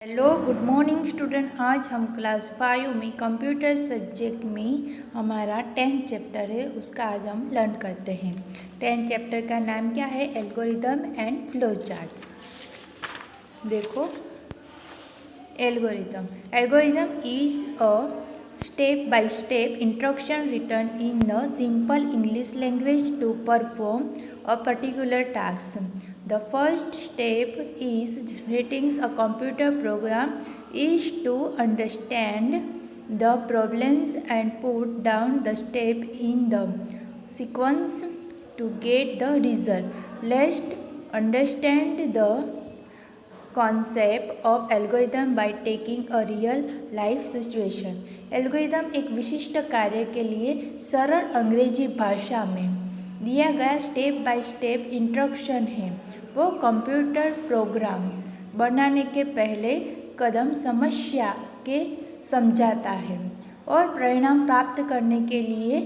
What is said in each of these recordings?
Hello good morning student. आज हम class 5 में कंप्यूटर सब्जेक्ट में हमारा 10th चैप्टर है, उसका आज हम लर्न करते हैं। 10th चैप्टर का नाम क्या है? Algorithm and flow charts. देखो, algorithm is a step by step instruction written in the simple English language to perform a particular task. The first step is generating a computer program is to understand the problems and put down the step in the sequence to get the result. Let's understand the concept of algorithm by taking a real life situation. Algorithm एक विशिष्ट कार्य के लिए सरल अंग्रेजी भाषा में दिया गया स्टेप बाय स्टेप इंस्ट्रक्शन है। वो कंप्यूटर प्रोग्राम बनाने के पहले कदम समस्या के समझाता है और परिणाम प्राप्त करने के लिए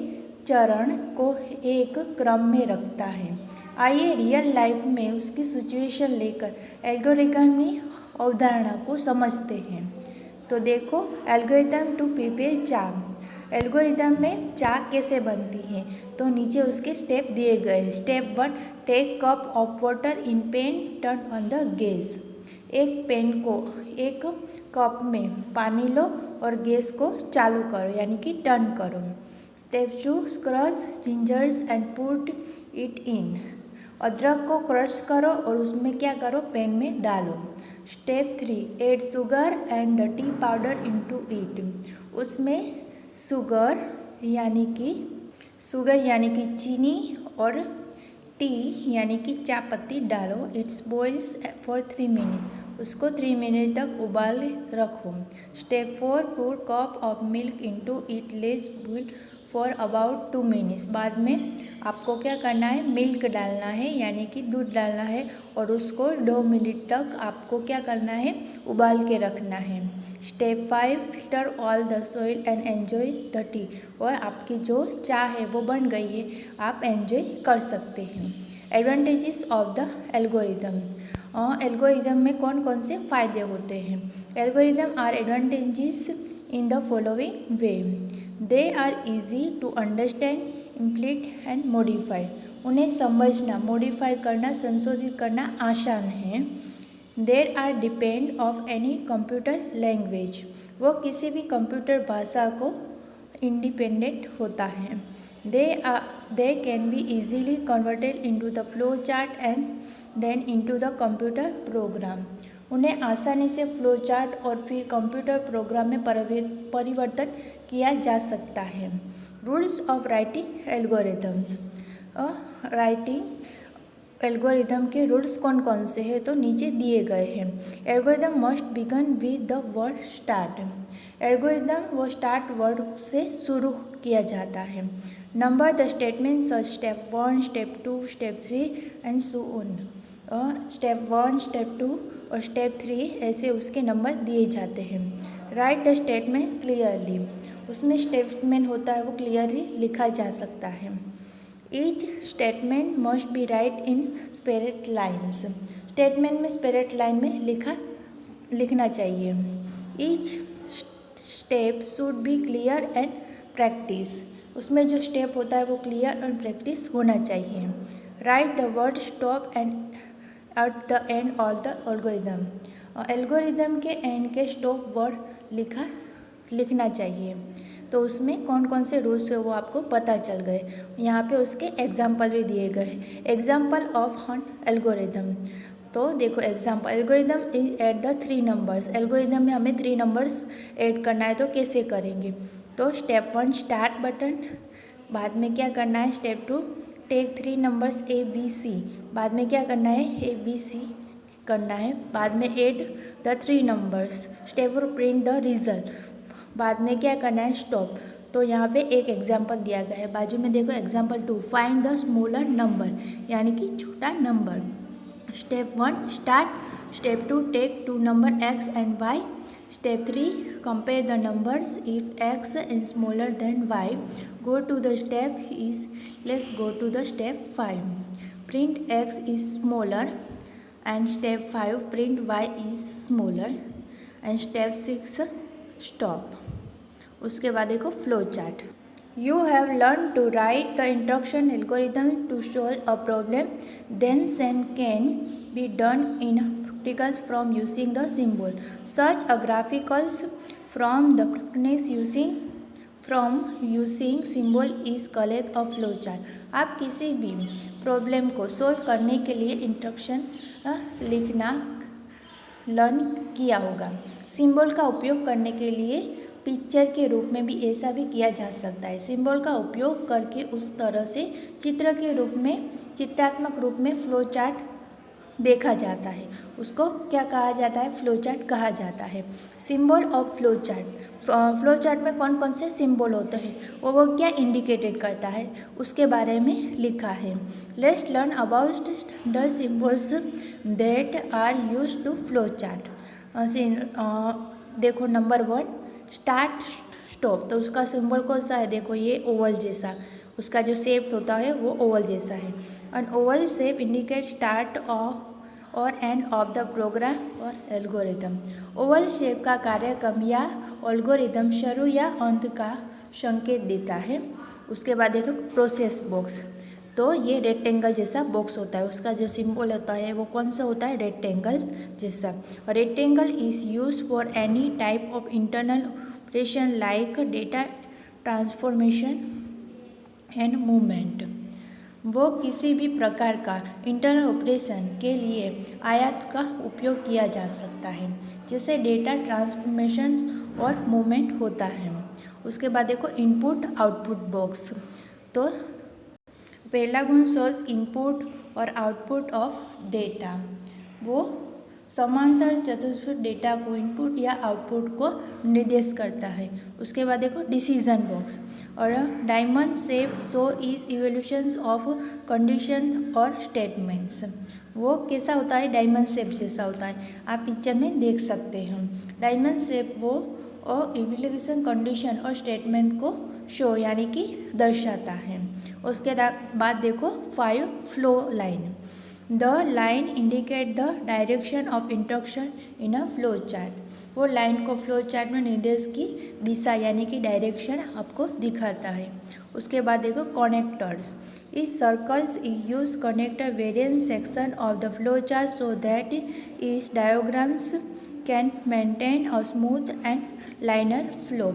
चरण को एक क्रम में रखता है। आइए रियल लाइफ में उसकी सिचुएशन लेकर एल्गोरिदमिक अवधारणा को समझते हैं। तो देखो, एल्गोरिदम टू प्रिपेयर चाय। एल्गोरिदम में चाय कैसे बनती है, तो नीचे उसके स्टेप दिए गए हैं। Step 1, take cup of water in pan, turn on the gas. एक पैन को एक कप में पानी लो और गैस को चालू करो, यानी कि टर्न करो। Step 2, crush gingers and put it in. अदरक को क्रश करो और उसमें क्या करो, पैन में डालो। Step 3, add sugar and the T powder into it. उसमें शुगर यानी कि चीनी और टी यानी कि चाय पत्ती डालो। It's boils for 3 minute. उसको 3 मिनट तक उबाल रखो। Step 4, put cup of milk into it, let's boil for about 2 minutes. बाद में आपको क्या करना है, मिल्क डालना है यानी कि दूध डालना है और उसको 2 मिनट तक आपको क्या करना है, उबाल के रखना है। Step 5, filter all the soil and enjoy the T. और आपकी जो चाय है वो बन गई है, आप एन्जॉय कर सकते हैं। Advantages of the algorithm. Algorithm में कौन कौन से फ़ायदे होते हैं? Algorithm are advantages in the following way. They are easy to understand, implement and modify. उन्हें समझना, मॉडिफाई करना, संशोधित करना आसान है। There are depend of any computer language. वो किसी भी कंप्यूटर भाषा को इंडिपेंडेंट होता है। They can be easily converted into the flow chart and then into the computer programme. उन्हें आसानी से फ्लो चार्ट और फिर कंप्यूटर प्रोग्राम में परिवर्तन किया जा सकता है। Rules of writing algorithms. Writing algorithm के रूल्स कौन कौन से हैं, तो नीचे दिए गए हैं। Algorithm must begin with the word start. Algorithm वो स्टार्ट वर्ड से शुरू किया जाता है। Number the statement such step 1, step 2, step 3 and so on. Step 1, step 2 और स्टेप 3 ऐसे उसके नंबर दिए जाते हैं। Write the statement clearly. उसमें स्टेटमेंट होता है वो क्लियरली लिखा जा सकता है। Each statement must be write in separate lines. Statement में स्पेरेट लाइन में लिखना चाहिए। Each step should be clear and practice. उसमें जो स्टेप होता है वो क्लियर और प्रैक्टिस होना चाहिए। Right the word stop and at the end of the algorithm. Algorithm के एंड के स्टॉप वर्ड लिखना चाहिए। तो उसमें कौन कौन से रूल्स है वो आपको पता चल गए। यहाँ पे उसके एग्जाम्पल भी दिए गए हैं। एग्जाम्पल ऑफ हन एल्गोरिदम। तो देखो example, algorithm is at the 3 numbers. Algorithm में हमें 3 नंबर्स ऐड करना है, तो कैसे करेंगे? तो स्टेप 1, स्टार्ट बटन। बाद में क्या करना है, स्टेप 2, टेक 3 नंबर्स ABC। बाद में क्या करना है, ABC करना है। बाद में add the 3 numbers. Step 4, print the result. बाद में क्या करना है, स्टॉप। तो यहाँ पे एक एग्जाम्पल दिया गया है, बाजू में देखो example 2, find the smaller number, यानी कि छोटा number. Step 1, start. Step 2, take 2 number X and Y। Step 3, compare the numbers if X is smaller than Y। Go to the step is, let's go to the step 5, print X is smaller and step 5, print Y is smaller. And step 6 stop. उसके बाद देखो flow chart. You have learned to write the instruction algorithm to solve a problem. Then same can be done in practicals from using the symbol. Such a graphicals from the practice using symbol is called a flow chart. आप किसी भी problem को solve करने के लिए instruction लिखना learn किया होगा। सिंबल का उपयोग करने के लिए पिक्चर के रूप में भी ऐसा भी किया जा सकता है। सिंबल का उपयोग करके उस तरह से चित्र के रूप में, चित्रात्मक रूप में फ्लो चार्ट देखा जाता है। उसको क्या कहा जाता है? फ्लो चार्ट कहा जाता है। Symbol of flow chart. Flow chart में कौन कौन से सिंबल होते हैं, वो क्या इंडिकेटेड करता है, उसके बारे में लिखा है। Let's learn about the symbols that are used to flow chart. देखो नंबर 1 स्टार्ट स्टॉप। तो उसका सिंबल कौन सा है? देखो ये ओवल जैसा, उसका जो शेप होता है वो ओवल जैसा है। An oval shape indicate start of और एंड ऑफ द प्रोग्राम और एल्गोरिथम। ओवल शेप का कार्यक्रम या एल्गोरिथम शुरू या अंत का संकेत देता है। उसके बाद देखो प्रोसेस बॉक्स। तो ये रेक्टेंगल जैसा बॉक्स होता है, उसका जो सिंबल होता है वो कौन सा होता है? रेक्टेंगल जैसा। Rectangle is use for any type of internal operation like data transformation and movement. वो किसी भी प्रकार का इंटरनल ऑपरेशन के लिए आयात का उपयोग किया जा सकता है, जैसे डेटा ट्रांसफॉर्मेशन और मूवमेंट होता है। उसके बाद देखो इनपुट आउटपुट बॉक्स। तो पहला गुण सोर्स इनपुट और आउटपुट ऑफ डेटा। वो समांतर चतुष्फलक डेटा को इनपुट या आउटपुट को निर्देश करता है। उसके बाद देखो डिसीजन बॉक्स और diamond shape show is evolutions of condition और स्टेटमेंट्स। वो कैसा होता है? डायमंड शेप जैसा होता है, आप पिक्चर में देख सकते हो। डायमंड शेप वो और इवोल्यूशन कंडीशन और स्टेटमेंट को शो यानी कि दर्शाता है। उसके बाद देखो 5 flow line. The line indicate the direction of instruction in a flow chart. वो लाइन को फ्लो चार्ट में निर्देश की दिशा यानी कि डायरेक्शन आपको दिखाता है। उसके बाद देखो connectors. These circles use connector variant section of the flow chart so that these diagrams can maintain a smooth and linear flow.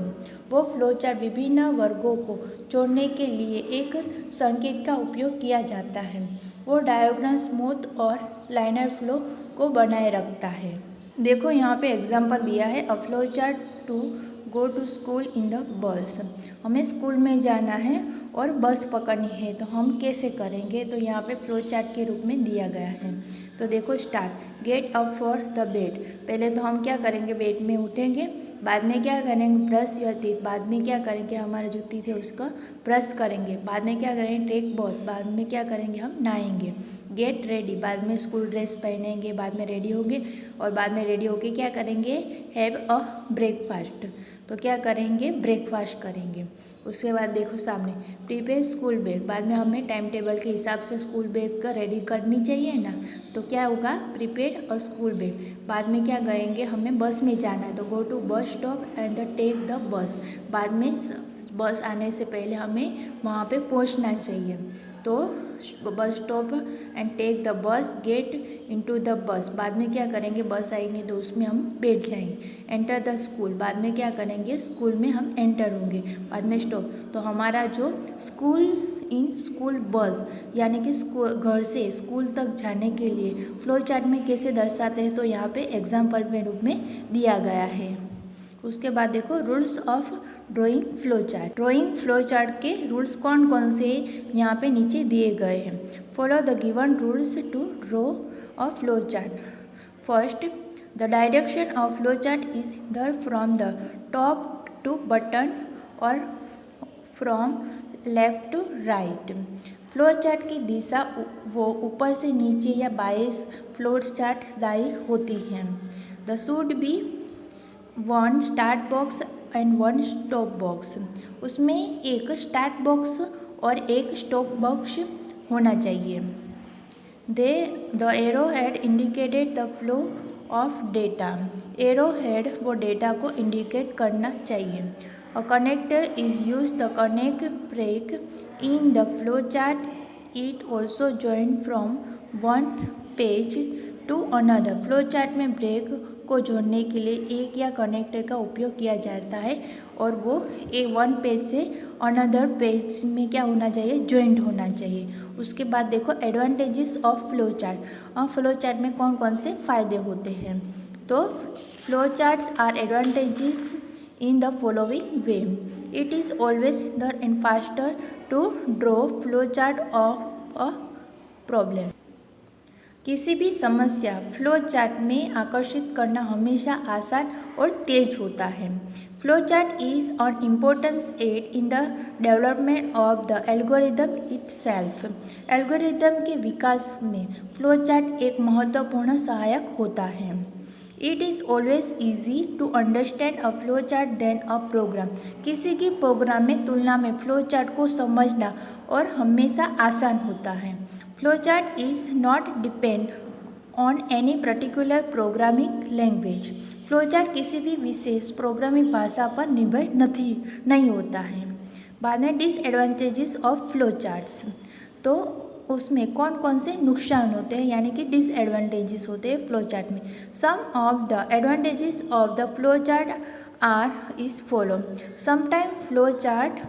वो फ्लो चार्ट विभिन्न वर्गों को जोड़ने के लिए एक संकेत का उपयोग किया जाता है। वो डायग्राम स्मूथ और लाइनर फ्लो को बनाए रखता है। देखो यहाँ पे एग्जांपल दिया है, a flow chart to go to school in the bus. हमें स्कूल में जाना है और बस पकड़नी है, तो हम कैसे करेंगे? तो यहाँ पे फ्लो चार्ट के रूप में दिया गया है। तो देखो start get up for the bed. पहले तो हम क्या करेंगे? बेड में उठेंगे। बाद में क्या करेंगे? Brush your teeth. बाद में क्या करेंगे? हमारा जो टीथ है उसका ब्रश करेंगे। बाद में क्या करेंगे? Take bath. बाद में क्या करेंगे? हम नहाएंगे। गेट रेडी, बाद में स्कूल ड्रेस पहनेंगे, बाद में रेडी होंगे और बाद में रेडी होके क्या करेंगे? Have a breakfast. तो क्या करेंगे? ब्रेकफास्ट करेंगे। उसके बाद देखो सामने प्रिपेयर स्कूल बैग। बाद में हमें टाइम टेबल के हिसाब से स्कूल बैग का रेडी करनी चाहिए ना, तो क्या होगा? Prepare a school bag. बाद में क्या करेंगे? हमें बस में जाना है, तो go to bus stop and take the bus. बाद में बस आने से पहले हमें वहाँ पे पहुँचना चाहिए, तो bus stop and take the bus, get into the bus. बाद में क्या करेंगे? बस आएंगे तो उसमें हम बैठ जाएंगे। एंटर द स्कूल, बाद में क्या करेंगे? स्कूल में हम एंटर होंगे। बाद में स्टॉप। तो हमारा जो स्कूल इन स्कूल बस यानी कि स्कूल घर से स्कूल तक जाने के लिए फ्लो चार्ट में कैसे दर्शाते हैं, तो यहाँ पे एग्जाम्पल के रूप में दिया गया है। उसके बाद देखो rules of drawing flow chart. Drawing flow chart के रूल्स कौन कौन से यहाँ पे नीचे दिए गए हैं। Follow the given rules to draw a flow chart. First, the direction of flow chart is इधर from the top to bottom और from left to right. Flow chart की दिशा वो ऊपर से नीचे या बाएं फ्लो चार्ट दाई होती है। The should be one start box and one stop box. उसमें एक स्टार्ट बॉक्स और एक स्टॉप बॉक्स होना चाहिए। The arrow head indicated the flow of data. Arrow head वो डेटा को इंडिकेट करना चाहिए। A connector is use the connect break in the flow chart. It also join from one page to another. Flow chart में break को जोड़ने के लिए एक या कनेक्टर का उपयोग किया जाता है और वो वन पेज से अनदर पेज में क्या होना चाहिए, ज्वाइंट होना चाहिए। उसके बाद देखो एडवांटेजेस ऑफ फ्लो चार्ट। और फ्लो चार्ट में कौन कौन से फ़ायदे होते हैं। तो flow charts are advantages in the following way. It is always the and faster to draw flow chart of a problem. किसी भी समस्या फ्लो चार्ट में आकर्षित करना हमेशा आसान और तेज होता है। Flow chart is an importance aid in the development of the algorithm itself. Algorithm के विकास में फ्लो चार्ट एक महत्वपूर्ण सहायक होता है। It is always easy to understand a flow chart than a program. किसी की प्रोग्राम में तुलना में फ्लो चार्ट को समझना और हमेशा आसान होता है। Flow chart is not depend on any particular programming language. Flow chart किसी भी विशेष प्रोग्रामिंग भाषा पर निर्भर नहीं होता है। बाद में डिसएडवांटेजेस ऑफ फ्लो चार्ट्स, तो उसमें कौन कौन से नुकसान होते हैं यानी कि डिसएडवांटेजेस होते हैं फ्लो चार्ट में। Some of the advantages of the flow chart are is follow. Sometime flow chart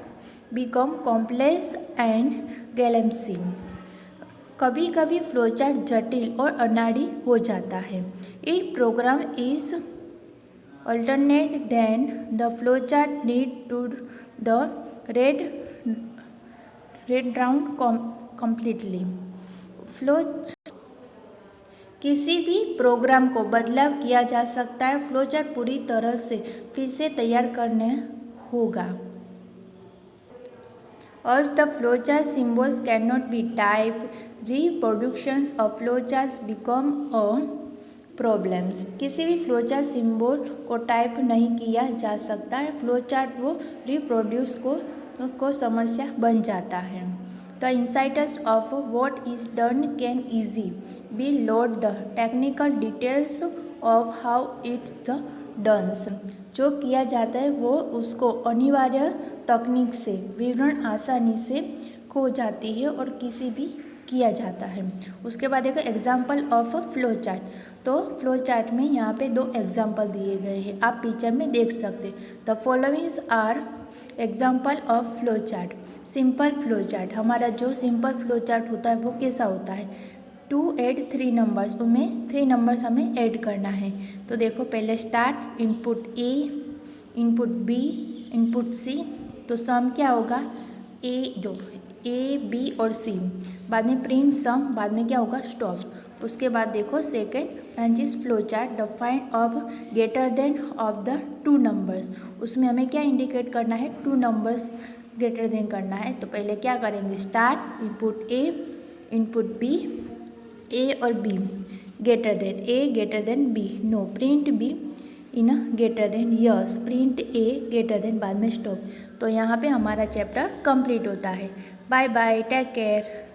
become complex and clumsy. कभी कभी फ्लो चार्ट जटिल और अनाड़ी हो जाता है। It program is alternate then the flow chart need to the red down completely. Flow किसी भी प्रोग्राम को बदलाव किया जा सकता है। फ्लो चार्ट पूरी तरह से फिर से तैयार करना होगा। As the flowchart symbols cannot be typed, reproductions of flowcharts become a problems. किसी भी फ्लोचार्ट सिंबल को टाइप नहीं किया जा सकता है। फ्लोचार्ट वो रिप्रोड्यूस को समस्या बन जाता है। The insiders of what is done can easy be load the technical details of how it's the done. जो किया जाता है वो उसको अनिवार्य तकनीक से विवरण आसानी से खो जाती है और किसी भी किया जाता है। उसके बाद देखो एग्जाम्पल ऑफ फ्लो चार्ट। तो फ्लो चार्ट में यहाँ पे दो एग्जाम्पल दिए गए हैं, आप पिक्चर में देख सकते। The followings are example of flow chart. Simple flow chart, हमारा जो सिंपल फ्लो चार्ट होता है वो कैसा होता है, 2 ऐड 3 नंबर्स, उनमें 3 नंबर्स हमें ऐड करना है। तो देखो पहले start, input A, input B, input C, तो सम क्या होगा ए बी और सी, बाद में प्रिंट सम, बाद में क्या होगा स्टॉप। उसके बाद देखो second branch is flow chart, the find of greater than of the 2 numbers. उसमें हमें क्या इंडिकेट करना है, 2 नंबर्स ग्रेटर देन करना है। तो पहले क्या करेंगे, start, input A, input B, A और B greater than B, no, print B in greater than, yes, print A greater than, बाद में स्टॉप। तो यहाँ पे हमारा चैप्टर कंप्लीट होता है। Bye bye, take care.